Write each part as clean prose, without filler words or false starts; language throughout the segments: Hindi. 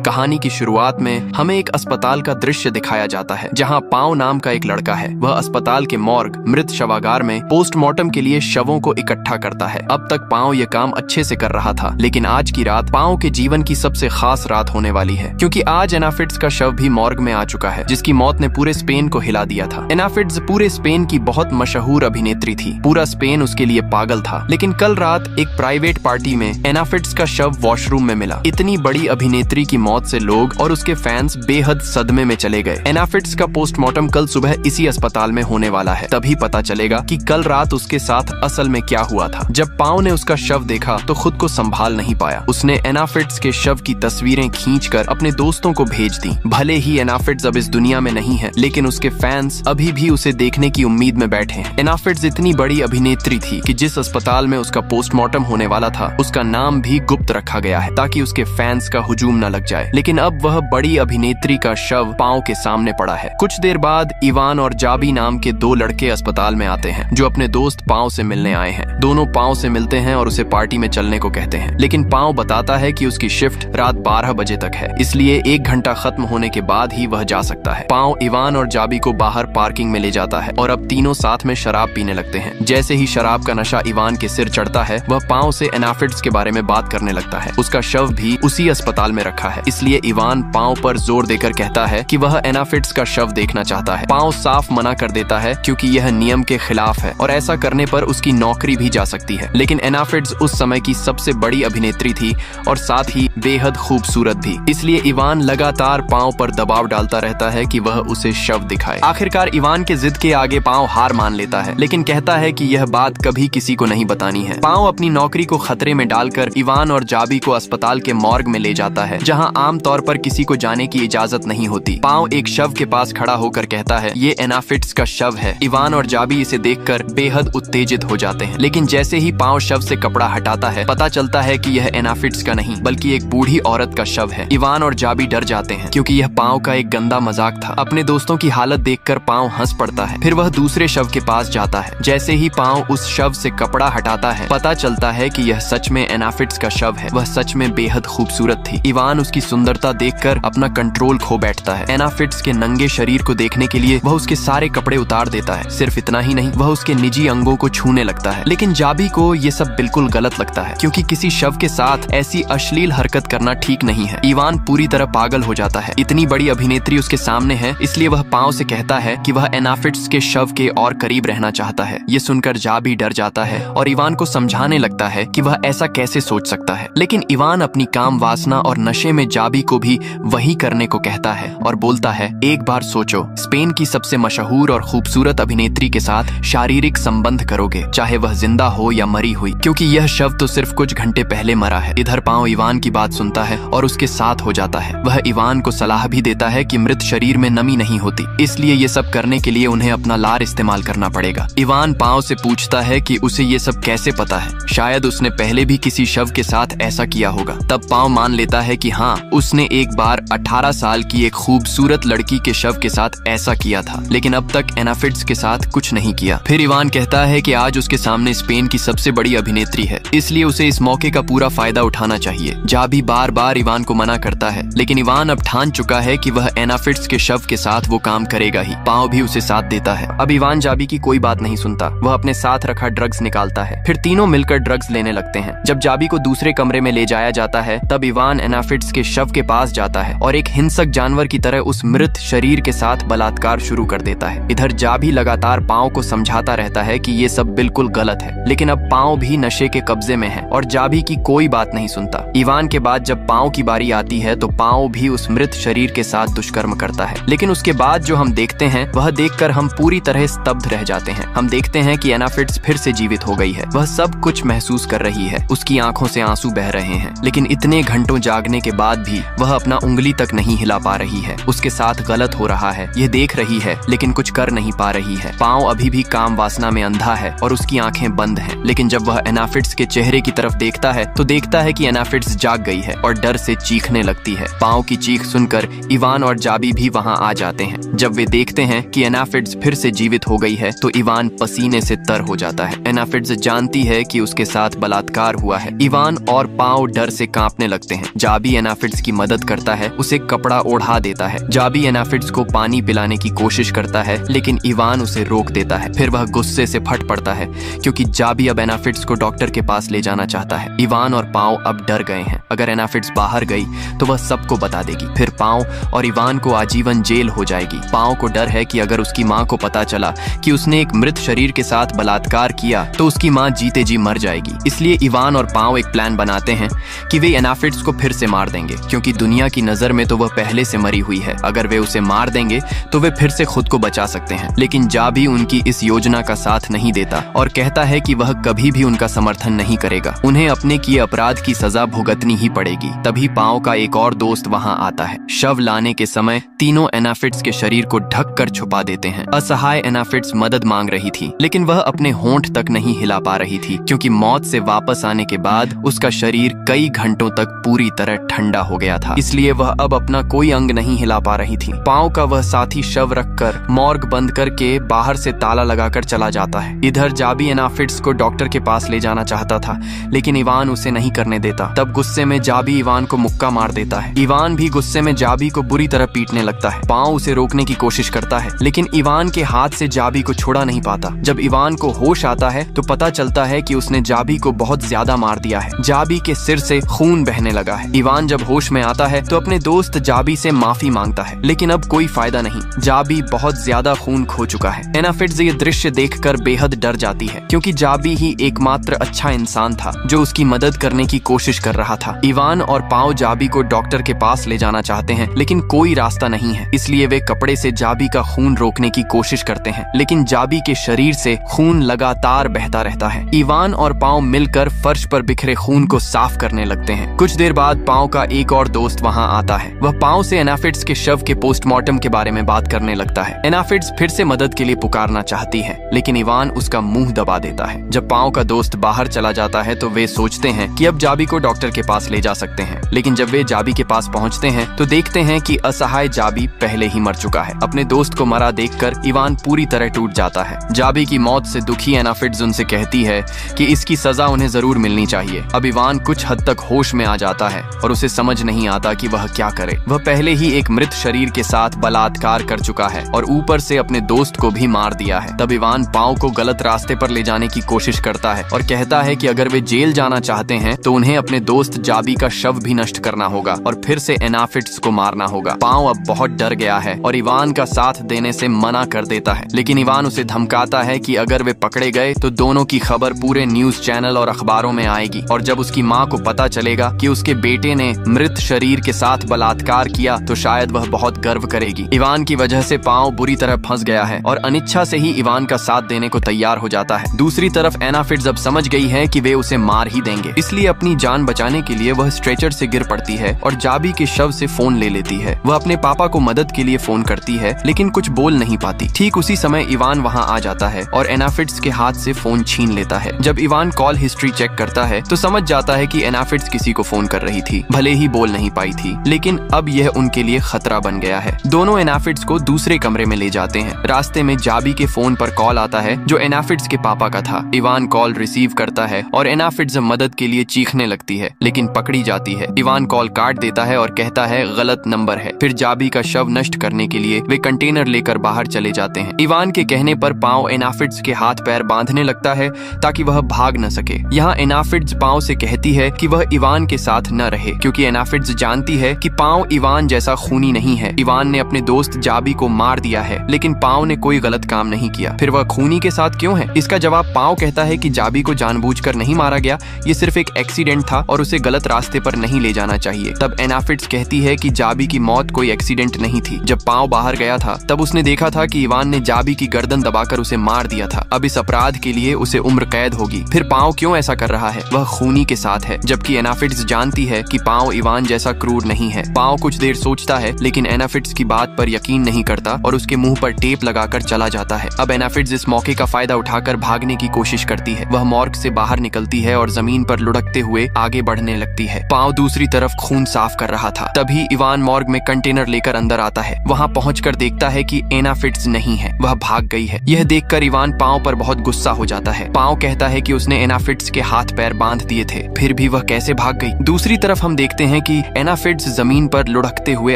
कहानी की शुरुआत में हमें एक अस्पताल का दृश्य दिखाया जाता है जहां पाओ नाम का एक लड़का है। वह अस्पताल के मॉर्ग मृत शवागार में पोस्टमार्टम के लिए शवों को इकट्ठा करता है। अब तक पाओ ये काम अच्छे से कर रहा था, लेकिन आज की रात पाओ के जीवन की सबसे खास रात होने वाली है, क्योंकि आज एना फिट्ज का शव भी मॉर्ग में आ चुका है, जिसकी मौत ने पूरे स्पेन को हिला दिया था। एना फिट्ज पूरे स्पेन की बहुत मशहूर अभिनेत्री थी। पूरा स्पेन उसके लिए पागल था। लेकिन कल रात एक प्राइवेट पार्टी में एना फिट्ज का शव वॉशरूम में मिला। इतनी बड़ी अभिनेत्री की मौत से लोग और उसके फैंस बेहद सदमे में चले गए। एना फिट्ज का पोस्टमार्टम कल सुबह इसी अस्पताल में होने वाला है। तभी पता चलेगा कि कल रात उसके साथ असल में क्या हुआ था। जब पाओ ने उसका शव देखा तो खुद को संभाल नहीं पाया। उसने एना फिट्ज के शव की तस्वीरें खींचकर अपने दोस्तों को भेज दी। भले ही एना फिट्ज अब इस दुनिया में नहीं है, लेकिन उसके फैंस अभी भी उसे देखने की उम्मीद में बैठे हैं। एना फिट्ज इतनी बड़ी अभिनेत्री थी कि जिस अस्पताल में उसका पोस्टमार्टम होने वाला था, उसका नाम भी गुप्त रखा गया है ताकि उसके फैंस का हुजूम न लग जाए। लेकिन अब वह बड़ी अभिनेत्री का शव पाओ के सामने पड़ा है। कुछ देर बाद इवान और जाबी नाम के दो लड़के अस्पताल में आते हैं, जो अपने दोस्त पाओ से मिलने आए हैं। दोनों पाओ से मिलते हैं और उसे पार्टी में चलने को कहते हैं, लेकिन पाओ बताता है कि उसकी शिफ्ट रात 12 बजे तक है, इसलिए 1 घंटा खत्म होने के बाद ही वह जा सकता है। पाओ इवान और जाबी को बाहर पार्किंग में ले जाता है और अब तीनों साथ में शराब पीने लगते हैं। जैसे ही शराब का नशा इवान के सिर चढ़ता है, वह पाओ से एना फिट्ज के बारे में बात करने लगता है। उसका शव भी उसी अस्पताल में रखा है, इसलिए इवान पाओ पर जोर देकर कहता है कि वह एना फिट्ज का शव देखना चाहता है। पाओ साफ मना कर देता है क्योंकि यह नियम के खिलाफ है और ऐसा करने पर उसकी नौकरी भी जा सकती है। लेकिन एना फिट्ज उस समय की सबसे बड़ी अभिनेत्री थी और साथ ही बेहद खूबसूरत भी, इसलिए इवान लगातार पाओ पर दबाव डालता रहता है कि वह उसे शव दिखाए। आखिरकार इवान के जिद के आगे पाओ हार मान लेता है, लेकिन कहता है कि यह बात कभी किसी को नहीं बतानी है। पाओ अपनी नौकरी को खतरे में डालकर इवान और जाबी को अस्पताल के मॉर्ग में ले जाता है, जहां आमतौर पर किसी को जाने की इजाजत नहीं होती। पाओ एक शव के पास खड़ा होकर कहता है, ये एना फिट्ज का शव है। इवान और जाबी इसे देखकर बेहद उत्तेजित हो जाते हैं, लेकिन जैसे ही पाओ शव से कपड़ा हटाता है, पता चलता है कि यह एना फिट्ज का नहीं बल्कि एक बूढ़ी औरत का शव है। इवान और जाबी डर जाते हैं क्योंकि यह पाओ का एक गंदा मजाक था। अपने दोस्तों की हालत देखकर पाओ हंस पड़ता है। फिर वह दूसरे शव के पास जाता है। जैसे ही पाओ उस शव से कपड़ा हटाता है, पता चलता है कि यह सच में एना फिट्ज का शव है। वह सच में बेहद खूबसूरत थी। इवान उसकी सुंदरता देखकर अपना कंट्रोल खो बैठता है। एना फिट्ज के नंगे शरीर को देखने के लिए वह उसके सारे कपड़े उतार देता है। सिर्फ इतना ही नहीं, वह उसके निजी अंगों को छूने लगता है। लेकिन जाबी को ये सब बिल्कुल गलत लगता है, क्योंकि किसी शव के साथ ऐसी अश्लील हरकत करना ठीक नहीं है। इवान पूरी तरह पागल हो जाता है। इतनी बड़ी अभिनेत्री उसके सामने है, इसलिए वह पाओ से कहता है कि वह एना फिट्ज के शव के और करीब रहना चाहता है। ये सुनकर जाबी डर जाता है और इवान को समझाने लगता है कि वह ऐसा कैसे सोच सकता है। लेकिन इवान अपनी काम वासना और नशे में जाबी को भी वही करने को कहता है और बोलता है, एक बार सोचो, स्पेन की सबसे मशहूर और खूबसूरत अभिनेत्री के साथ शारीरिक संबंध करोगे, चाहे वह जिंदा हो या मरी हुई, क्योंकि यह शव तो सिर्फ कुछ घंटे पहले मरा है। इधर पाओ इवान की बात सुनता है और उसके साथ हो जाता है। वह इवान को सलाह भी देता है कि मृत शरीर में नमी नहीं होती, इसलिए ये सब करने के लिए उन्हें अपना लार इस्तेमाल करना पड़ेगा। इवान पाओ से पूछता है कि उसे ये सब कैसे पता है। शायद उसने पहले भी किसी शव के साथ ऐसा किया होगा। तब पाओ मान लेता है कि हाँ, उसने एक बार 18 साल की एक खूबसूरत लड़की के शव के साथ ऐसा किया था, लेकिन अब तक एना फिट्ज के साथ कुछ नहीं किया। फिर इवान कहता है कि आज उसके सामने स्पेन की सबसे बड़ी अभिनेत्री है, इसलिए उसे इस मौके का पूरा फायदा उठाना चाहिए। जाबी बार बार इवान को मना करता है, लेकिन इवान अब ठान चुका है कि वह एना फिट्ज के शव के साथ वो काम करेगा ही। पाओ भी उसे साथ देता है। अब इवान जाबी की कोई बात नहीं सुनता। वह अपने साथ रखा ड्रग्स निकालता है। फिर तीनों मिलकर ड्रग्स लेने लगते हैं। जब जाबी को दूसरे कमरे में ले जाया जाता है, तब इवान एना फिट्ज के शव के पास जाता है और एक हिंसक जानवर की तरह उस मृत शरीर के साथ बलात्कार शुरू कर देता है। इधर जाबी लगातार पाओ को समझाता रहता है कि ये सब बिल्कुल गलत है, लेकिन अब पाओ भी नशे के कब्जे में है और जाबी की कोई बात नहीं सुनता। इवान के बाद जब पाओ की बारी आती है, तो पाओ भी उस मृत शरीर के साथ दुष्कर्म करता है। लेकिन उसके बाद जो हम देखते हैं, वह देखकर हम पूरी तरह स्तब्ध रह जाते हैं। हम देखते हैं कि एना फिट्ज फिर से जीवित हो गई है। वह सब कुछ महसूस कर रही है। उसकी आंखों से आंसू बह रहे हैं, लेकिन इतने घंटों जागने के बाद भी वह अपना उंगली तक नहीं हिला पा रही है। उसके साथ गलत हो रहा है, यह देख रही है, लेकिन कुछ कर नहीं पा रही है। पाओ अभी भी काम वासना में अंधा है और उसकी आंखें बंद हैं। लेकिन जब वह एना फिट्ज के चेहरे की तरफ देखता है, तो देखता है कि एना फिट्ज जाग गई है और डर से चीखने लगती है। पाओ की चीख सुनकर इवान और जाबी भी वहां आ जाते हैं। जब वे देखते हैं कि एना फिट्ज फिर से जीवित हो गई है, तो इवान पसीने से तर हो जाता है। एना फिट्ज जानती है कि उसके साथ बलात्कार हुआ है। इवान और पाओ डर से कांपने लगते हैं। जाबी एना फिट्ज एनाफिड्स की मदद करता है, उसे कपड़ा ओढ़ा देता है। जाबी एनाफिड्स को पानी पिलाने की कोशिश करता है, लेकिन इवान उसे रोक देता है। फिर वह गुस्से से फट पड़ता है क्योंकि जाबी अब एनाफिड्स को डॉक्टर के पास ले जाना चाहता है। इवान और पाओ अब डर गए हैं। अगर एनाफिड्स बाहर गई तो वह सबको बता देगी। फिर पाओ और इवान को आजीवन जेल हो जाएगी। पाओ को डर है कि अगर उसकी माँ को पता चला कि उसने एक मृत शरीर के साथ बलात्कार किया तो उसकी माँ जीते जी मर जाएगी। इसलिए इवान और पाओ एक प्लान बनाते हैं कि वे एनाफिड्स को फिर से मार देंगे, क्योंकि दुनिया की नजर में तो वह पहले से मरी हुई है। अगर वे उसे मार देंगे तो वे फिर से खुद को बचा सकते हैं। लेकिन जाबी उनकी इस योजना का साथ नहीं देता और कहता है कि वह कभी भी उनका समर्थन नहीं करेगा। उन्हें अपने किए अपराध की सजा भुगतनी ही पड़ेगी। तभी पाओ का एक और दोस्त वहां आता है। शव लाने के समय तीनों एनाफिड्स के शरीर को ढक कर छुपा देते हैं। असहाय एनाफिड्स मदद मांग रही थी, लेकिन वह अपने होंठ तक नहीं हिला पा रही थी, क्योंकि मौत से वापस आने के बाद उसका शरीर कई घंटों तक पूरी तरह ठंडा हो गया था। इसलिए वह अब अपना कोई अंग नहीं हिला पा रही थी। पाओ का वह साथी शव रखकर मॉर्ग बंद करके बाहर से ताला लगाकर चला जाता है। इधर जाबी एनाफिड्स को डॉक्टर के पास ले जाना चाहता था, लेकिन इवान उसे नहीं करने देता। तब गुस्से में जाबी इवान को मुक्का मार देता है। इवान भी गुस्से में जाबी को बुरी तरह पीटने लगता है। पाओ उसे रोकने की कोशिश करता है, लेकिन इवान के हाथ से जाबी को छुड़ा नहीं पाता। जब इवान को होश आता है तो पता चलता है कि उसने जाबी को बहुत ज्यादा मार दिया है। जाबी के सिर से खून बहने लगा है। इवान जब होश में आता है तो अपने दोस्त जाबी से माफी मांगता है, लेकिन अब कोई फायदा नहीं। जाबी बहुत ज्यादा खून खो चुका है। एनाफिड्स ये दृश्य देखकर बेहद डर जाती है, क्योंकि जाबी ही एकमात्र अच्छा इंसान था जो उसकी मदद करने की कोशिश कर रहा था। इवान और पाओ जाबी को डॉक्टर के पास ले जाना चाहते हैं, लेकिन कोई रास्ता नहीं है। इसलिए वे कपड़े से जाबी का खून रोकने की कोशिश करते हैं, लेकिन जाबी के शरीर से खून लगातार बहता रहता है। इवान और पाओ मिलकर फर्श पर बिखरे खून को साफ करने लगते हैं। कुछ देर बाद पाओ का एक और दोस्त वहां आता है। वह पाओ से एनाफिड्स के शव के पोस्टमार्टम के बारे में बात करने लगता है। एनाफिड्स फिर से मदद के लिए पुकारना चाहती है, लेकिन इवान उसका मुंह दबा देता है। जब पाओ का दोस्त बाहर चला जाता है तो वे सोचते हैं कि अब जाबी को डॉक्टर के पास ले जा सकते हैं, लेकिन जब वे जाबी के पास पहुंचते हैं तो देखते हैं कि असहाय जाबी पहले ही मर चुका है। अपने दोस्त को मरा देखकर इवान पूरी तरह टूट जाता है। जाबी की मौत से दुखी एनाफिड्स उनसे कहती है कि इसकी सजा उन्हें जरूर मिलनी चाहिए। अब इवान कुछ हद तक होश में आ जाता है और उसे समझ नहीं आता कि वह क्या करे। वह पहले ही एक मृत शरीर के साथ बलात्कार कर चुका है और ऊपर से अपने दोस्त को भी मार दिया है। तब इवान पाओ को गलत रास्ते पर ले जाने की कोशिश करता है और कहता है कि अगर वे जेल जाना चाहते हैं तो उन्हें अपने दोस्त जाबी का शव भी नष्ट करना होगा और फिर से एनाफिड्स को मारना होगा। पाओ अब बहुत डर गया है और इवान का साथ देने से मना कर देता है, लेकिन इवान उसे धमकाता है कि अगर वे पकड़े गए तो दोनों की खबर पूरे न्यूज चैनल और अखबारों में आएगी, और जब उसकी माँ को पता चलेगा कि उसके बेटे ने मृत शरीर के साथ बलात्कार किया तो शायद वह बहुत गर्व करेगी। इवान की वजह से पाओ बुरी तरह फंस गया है और अनिच्छा से ही इवान का साथ देने को तैयार हो जाता है। दूसरी तरफ एनाफिड्स अब समझ गई है कि वे उसे मार ही देंगे, इसलिए अपनी जान बचाने के लिए वह स्ट्रेचर से गिर पड़ती है और जाबी के शव से फोन ले लेती है। वह अपने पापा को मदद के लिए फोन करती है, लेकिन कुछ बोल नहीं पाती। ठीक उसी समय इवान वहां आ जाता है और एनाफिड्स के हाथ से फोन छीन लेता है। जब इवान कॉल हिस्ट्री चेक करता है तो समझ जाता है कि एनाफिड्स किसी को फोन कर रही थी, भले ही बोल नहीं पाई थी, लेकिन अब यह उनके लिए खतरा बन गया है। दोनों एनाफिड्स को दूसरे कमरे में ले जाते हैं। रास्ते में जाबी के फोन पर कॉल आता है जो एनाफिड्स के पापा का था। इवान कॉल रिसीव करता है और एनाफिड्स मदद के लिए चीखने लगती है, लेकिन पकड़ी जाती है। इवान कॉल काट देता है और कहता है गलत नंबर है। फिर जाबी का शव नष्ट करने के लिए वे कंटेनर लेकर बाहर चले जाते हैं। इवान के कहने पर पाओ एनाफिड्स के हाथ पैर बांधने लगता है ताकि वह भाग न सके। यहाँ एनाफिड्स पाओ से कहती है कि वह इवान के साथ न रहे, क्योंकि एनाफिड्स जानती है कि पाओ इवान जैसा खूनी नहीं है। इवान ने अपने दोस्त जाबी को मार दिया है, लेकिन पाओ ने कोई गलत काम नहीं किया। फिर वह खूनी के साथ क्यों है? इसका जवाब पाओ कहता है कि जाबी को जानबूझकर नहीं मारा गया, ये सिर्फ एक एक्सीडेंट था और उसे गलत रास्ते पर नहीं ले जाना चाहिए। तब एनाफिड्स कहती है कि जाबी की मौत कोई एक्सीडेंट नहीं थी। जब पाओ बाहर गया था तब उसने देखा था कि इवान ने जाबी की गर्दन दबाकर उसे मार दिया था। अब इस अपराध के लिए उसे उम्र कैद होगी। फिर पाओ क्यों ऐसा कर रहा है? वह खूनी के साथ है, जबकि एनाफिड्स जानती है कि पाओ इवान जैसा क्रूर नहीं है। पाओ कुछ देर सोचता है, लेकिन एनाफिड्स की बात पर यकीन नहीं करता और उसके मुंह पर टेप लगाकर चला जाता है। अब एनाफिड्स इस मौके का फायदा उठाकर भागने की कोशिश करती है। वह मॉर्ग से बाहर निकलती है और जमीन पर लुढ़कते हुए आगे बढ़ने लगती है। पाओ दूसरी तरफ खून साफ कर रहा था। तभी इवान मॉर्ग में कंटेनर लेकर अंदर आता है। वहाँ पहुंचकर देखता है कि एनाफिड्स नहीं है, वह भाग गई है। यह देखकर इवान पाओ पर बहुत गुस्सा हो जाता है। पाओ कहता है कि उसने एनाफिड्स के हाथ पैर बांध दिए थे, फिर भी वह कैसे भाग गई। दूसरी तरफ हम देखते हैं कि एनाफिड्स जमीन पर लुढ़कते हुए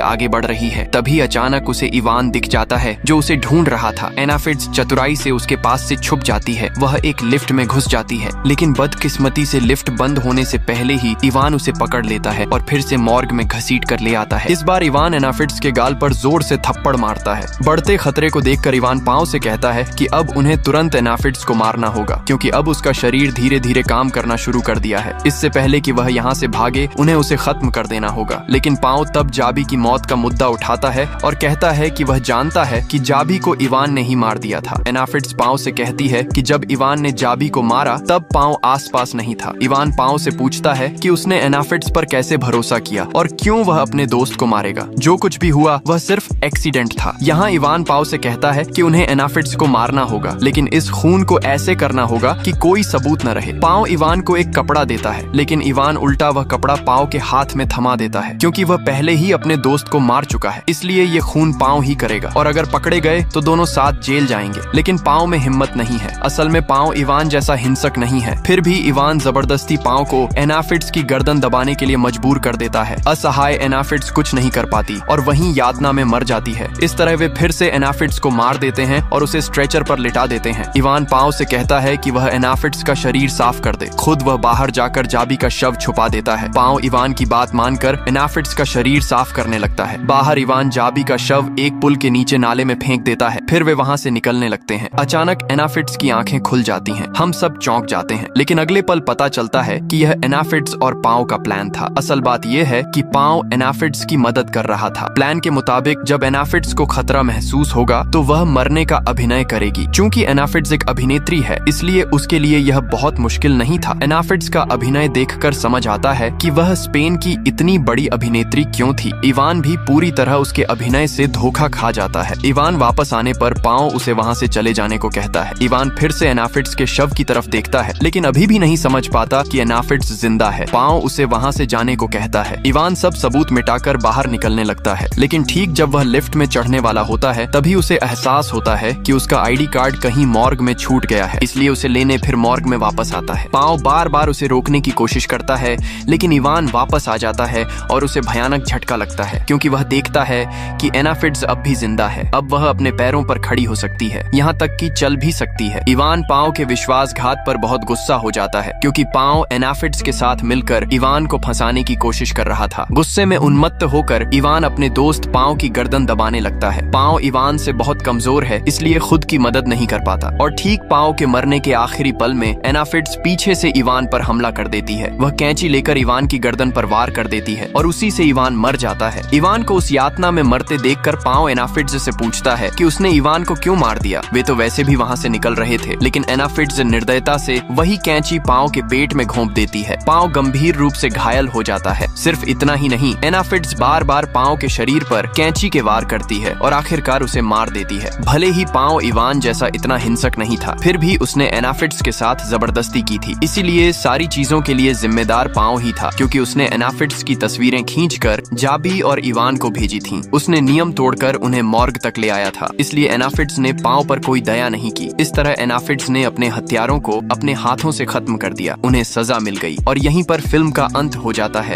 आगे बढ़ रही है। तभी अचानक उसे इवान दिख जाता है जो उसे ढूंढ रहा था। एनाफिड्स चतुराई से उसके पास से छुप जाती है। वह एक लिफ्ट में घुस जाती है, लेकिन बदकिस्मती से लिफ्ट बंद होने से पहले ही इवान उसे पकड़ लेता है और फिर से मॉर्ग में घसीट कर ले आता है। इस बार इवान एनाफिड्स के गाल पर जोर से थप्पड़ मारता है। बढ़ते खतरे को देखकर इवान पांव से कहता है कि अब उन्हें तुरंत एनाफिड्स को मारना होगा, क्योंकि अब उसका शरीर धीरे धीरे काम करना शुरू कर दिया है। इससे पहले कि वह यहाँ से भागे, उन्हें उसे खत्म कर देना होगा। लेकिन पांव तब जाबी की मौत का मुद्दा उठाता है और कहता है कि वह जानता है कि जाबी को इवान ने ही मार दिया था। एनाफिड्स पांव से कहती है कि जब इवान ने जाबी को मारा तब पांव आसपास नहीं था। इवान पांव से पूछता है कि उसने एनाफिड्स पर कैसे भरोसा किया और क्यों वह अपने दोस्त को मारेगा। जो कुछ भी हुआ वह सिर्फ एक्सीडेंट था। यहाँ इवान पांव से कहता है कि उन्हें एनाफिड्स को मारना होगा, लेकिन इस खून को ऐसे करना होगा कि कोई सबूत न रहे। पांव इवान को एक कपड़ा देता है, लेकिन इवान उल्टा वह कपड़ा पांव के हाथ में थमा देता है, क्योंकि वह पहले ही अपने दोस्त को मार चुका है। इसलिए ये खून पांव ही करेगा और अगर पकड़े गए तो दोनों साथ जेल जाएंगे। लेकिन पांव में हिम्मत नहीं है। असल में पांव इवान जैसा हिंसक नहीं है। फिर भी इवान जबरदस्ती पांव को एनाफिड्स की गर्दन दबाने के लिए मजबूर कर देता है। असहाय एनाफिड्स कुछ नहीं कर पाती और वहीं यातना में मर जाती है। इस तरह वे फिर से एनाफिड्स को मार देते हैं और उसे स्ट्रेचर पर लिटा देते हैं। इवान पांव से कहता है कि वह एनाफिड्स का शरीर साफ कर दे। खुद वह बाहर जाकर जाबी का शव छुपा देता है। पांव इवान की बात मानकर एनाफिड्स का शरीर साफ करने लगता है। बाहर इवान जाबी का शव एक पुल के नीचे नाले में फेंक देता है। फिर वे वहां से निकलने लगते हैं। अचानक एनाफिड्स की आंखें खुल जाती हैं। हम सब चौंक जाते हैं, लेकिन अगले पल पता चलता है कि यह एनाफिड्स और पांव का प्लान था। असल बात यह है कि पांव एनाफिड्स की मदद कर रहा था। प्लान के मुताबिक जब एनाफिड्स को खतरा महसूस होगा तो वह मरने का अभिनय करेगी। चूंकि एनाफिड्स एक अभिनेत्री है, इसलिए उसके लिए यह बहुत मुश्किल नहीं था। एनाफिड्स का अभिनय देखकर समझ आता है कि वह स्पेन की इतनी बड़ी अभिनेत्री क्यों थी। इवान भी पूरी तरह उसके अभिनय से धोखा खा जाता है। इवान वापस आने पर पांव उसे वहां से चले जाने को कहता है। इवान फिर से एनाफिड्स के शव की तरफ देखता है, लेकिन अभी भी नहीं समझ पाता कि एनाफिड्स जिंदा है। पांव उसे वहां से जाने को कहता है। इवान सब सबूत मिटाकर बाहर निकलने लगता है, लेकिन ठीक जब वह लिफ्ट में चढ़ने वाला होता है तभी उसे एहसास होता है कि उसका आईडी कार्ड कहीं मॉर्ग में छूट गया है। इसलिए उसे लेने फिर मॉर्ग में वापस आता है। पांव बार बार उसे रोकने की कोशिश करता है, लेकिन इवान वापस आ जाता है और उसे भयानक झटका लगता है, क्योंकि वह देखता है कि एनाफिड्स अब भी जिंदा है। अब वह अपने पैरों पर खड़ी हो सकती है, यहाँ तक कि चल भी सकती है। इवान पांव के विश्वासघात पर बहुत गुस्सा हो जाता है, क्योंकि पांव एनाफिड्स के साथ मिलकर इवान को फंसाने की कोशिश कर रहा था। गुस्से में उन्मत्त होकर इवान अपने दोस्त पांव की गर्दन दबाने लगता है। पांव इवान से बहुत कमजोर है, इसलिए खुद की मदद नहीं कर पाता और ठीक पांव के मरने के आखिरी पल में एनाफिड्स पीछे से इवान पर हमला कर देती है। वह कैंची लेकर इवान की गर्दन पर वार कर देती है और उसी से इवान मर जाता है। इवान को उस यातना में मरते देखकर पांव एनाफिड्स से पूछता है कि उसने इवान को क्यों मार दिया। वे तो वैसे भी वहां से निकल रहे थे। लेकिन एनाफिड्स निर्दयता से वही कैंची पांव के पेट में घोंप देती है। पांव गंभीर रूप से घायल हो जाता है। सिर्फ इतना ही नहीं, एनाफिड्स बार बार पांव के शरीर पर कैंची के वार करती है और आखिरकार उसे मार देती है। भले ही पांव इवान जैसा इतना हिंसक नहीं था, फिर भी उसने एनाफिड्स के साथ जबरदस्ती की थी। इसीलिए सारी चीजों के लिए जिम्मेदार पांव ही था, क्योंकि उसने एनाफिड्स की तस्वीरें खींचकर जाबी और इवान को भेजी थीं। उसने नियम तोड़कर उन्हें मॉर्ग तक ले आया था, इसलिए एनाफिड्स ने पांव पर कोई दया नहीं की। इस तरह एनाफिड्स ने अपने हत्यारों को अपने हाथों से खत्म कर दिया। उन्हें सजा मिल गई और यहीं पर फिल्म का अंत हो जाता है।